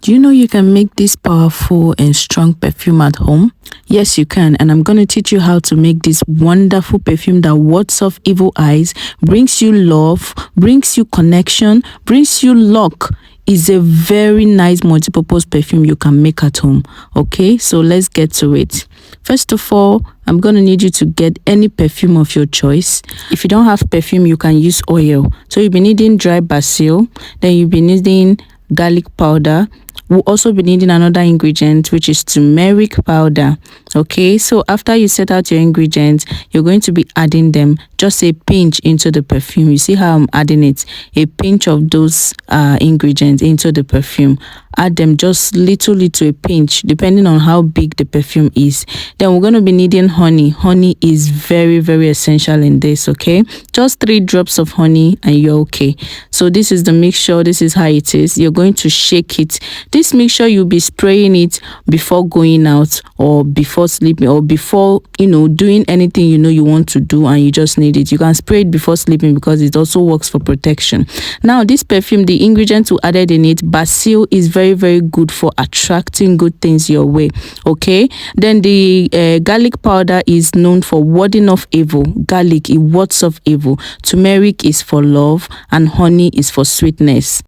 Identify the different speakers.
Speaker 1: Do you know you can make this powerful and strong perfume at home? Yes, you can, and I'm going to teach you how to make this wonderful perfume that wards off evil eyes, brings you love, brings you connection, brings you luck. Is a very nice multi-purpose perfume you can make at home. Okay, so let's get to it. First of all, I'm going to need you to get any perfume of your choice. If you don't have perfume, you can use oil. So you'll be needing dry basil, then you'll be needing garlic powder. We'll also be needing another ingredient, which is turmeric powder. Okay, so after you set out your ingredients, you're going to be adding them, just a pinch into the perfume. You see how I'm adding it? A pinch of those ingredients into the perfume. Add them just little a pinch, depending on how big the perfume is. Then we're going to be needing honey. Honey is very essential in this. Okay, just 3 drops of honey and you're okay. So this is the mixture. This is how it is. You're going to shake it. This mixture, you'll be spraying it before going out or before sleeping or before doing anything you want to do and you just need it. You can spray it before sleeping because it also works for protection. Now this perfume, the ingredients we added in it, basil is very good for attracting good things your way. Okay, then the garlic powder is known for warding off evil. Garlic, it wards off evil. Turmeric is for love and honey is for sweetness.